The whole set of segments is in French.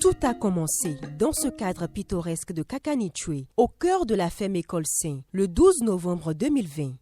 Tout a commencé dans ce cadre pittoresque de Kakanichwe, au cœur de la FEM École Saint, le 12 novembre 2020.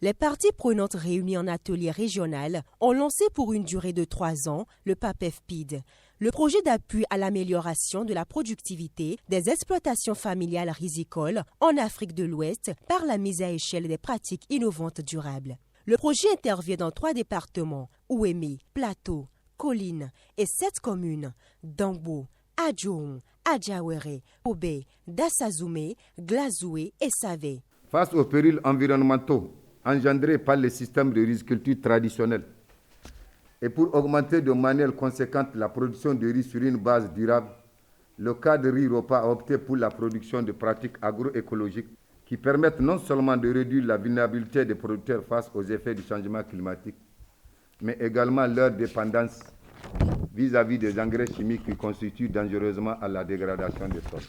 Les parties prenantes réunies en atelier régional ont lancé pour une durée de 3 ans le PAPEFPID, le projet d'appui à l'amélioration de la productivité des exploitations familiales rizicoles en Afrique de l'Ouest par la mise à échelle des pratiques innovantes durables. Le projet intervient dans 3 départements, Ouémé, Plateau, Collines et 7 communes, Dangbo, Adjoun, Adjawere, Obé, Dassazoumé, Glazoué et Savé. Face aux périls environnementaux engendrés par les systèmes de riziculture traditionnels et pour augmenter de manière conséquente la production de riz sur une base durable, le cadre RIROPA a opté pour la production de pratiques agroécologiques qui permettent non seulement de réduire la vulnérabilité des producteurs face aux effets du changement climatique, mais également leur dépendance vis-à-vis des engrais chimiques qui constituent dangereusement à la dégradation des sols.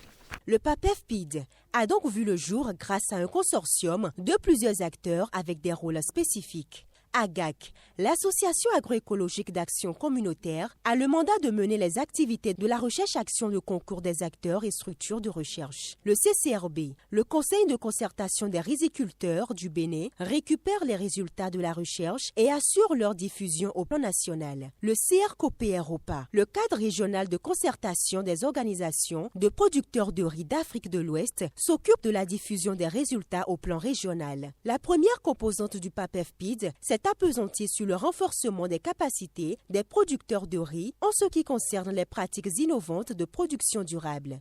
Le PAPEFPID a donc vu le jour grâce à un consortium de plusieurs acteurs avec des rôles spécifiques. AGAC, l'Association agroécologique d'action communautaire, a le mandat de mener les activités de la recherche-action de concours des acteurs et structures de recherche. Le CCRB, le Conseil de concertation des riziculteurs du Bénin, récupère les résultats de la recherche et assure leur diffusion au plan national. Le CRCOPROPA, le cadre régional de concertation des organisations de producteurs de riz d'Afrique de l'Ouest, s'occupe de la diffusion des résultats au plan régional. La première composante du PAPEFPID, c'est appesanti sur le renforcement des capacités des producteurs de riz en ce qui concerne les pratiques innovantes de production durable.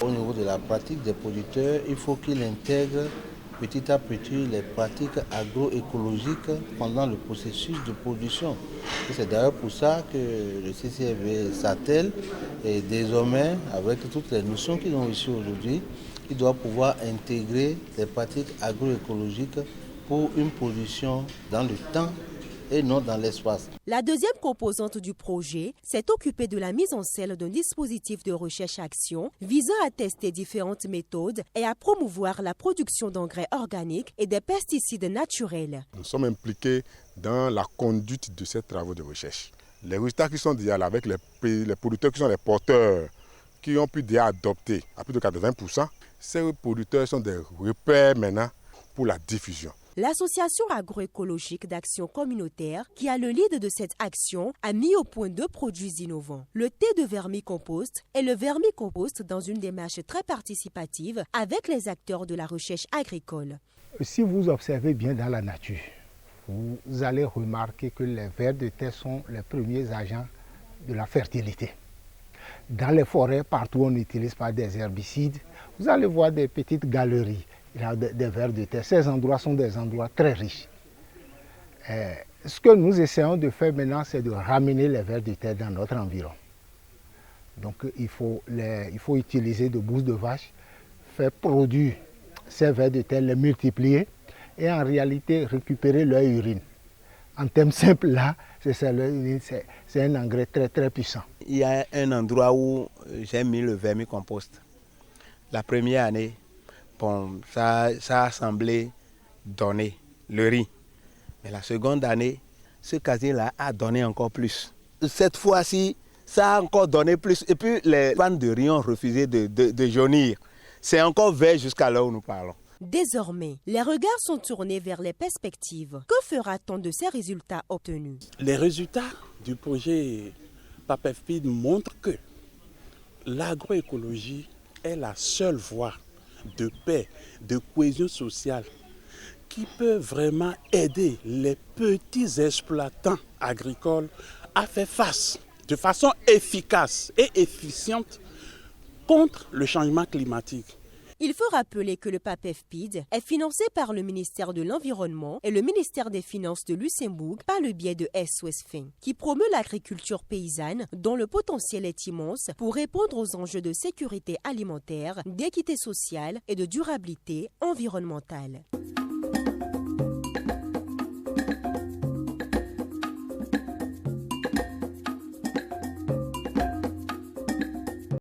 Au niveau de la pratique des producteurs, il faut qu'ils intègrent petit à petit les pratiques agroécologiques pendant le processus de production. Et c'est d'ailleurs pour ça que le CCRB s'attelle et désormais, avec toutes les notions qu'ils ont ici aujourd'hui, il doit pouvoir intégrer les pratiques agroécologiques pour une production dans le temps et non dans l'espace. La deuxième composante du projet s'est occupée de la mise en scène d'un dispositif de recherche-action visant à tester différentes méthodes et à promouvoir la production d'engrais organiques et des pesticides naturels. Nous sommes impliqués dans la conduite de ces travaux de recherche. Les résultats qui sont déjà là avec les producteurs qui sont les porteurs, qui ont pu déjà adopter à plus de 80%, ces producteurs sont des repères maintenant pour la diffusion. L'Association agroécologique d'action communautaire, qui a le lead de cette action, a mis au point 2 produits innovants. Le thé de vermicompost et le vermicompost dans une démarche très participative avec les acteurs de la recherche agricole. Si vous observez bien dans la nature, vous allez remarquer que les vers de terre sont les premiers agents de la fertilité. Dans les forêts, partout où on n'utilise pas des herbicides, vous allez voir des petites galeries. Il y a des vers de terre. Ces endroits sont des endroits très riches. Ce que nous essayons de faire maintenant, c'est de ramener les vers de terre dans notre environ. Donc il faut utiliser de bouse de vache, faire produire ces vers de terre, les multiplier et en réalité récupérer leur urine. En termes simples, là, c'est un engrais très très puissant. Il y a un endroit où j'ai mis le vermicompost. La première année, bon, ça a semblé donner le riz. Mais la seconde année, ce casier-là a donné encore plus. Cette fois-ci, ça a encore donné plus. Et puis les pannes de riz ont refusé de jaunir. C'est encore vert jusqu'à là où nous parlons. Désormais, les regards sont tournés vers les perspectives. Que fera-t-on de ces résultats obtenus? Les résultats du projet PAPEFPID montrent que l'agroécologie est la seule voie de paix, de cohésion sociale qui peut vraiment aider les petits exploitants agricoles à faire face de façon efficace et efficiente contre le changement climatique. Il faut rappeler que le PAPEFPID est financé par le ministère de l'Environnement et le ministère des Finances de Luxembourg par le biais de SOS Fin, qui promeut l'agriculture paysanne dont le potentiel est immense pour répondre aux enjeux de sécurité alimentaire, d'équité sociale et de durabilité environnementale.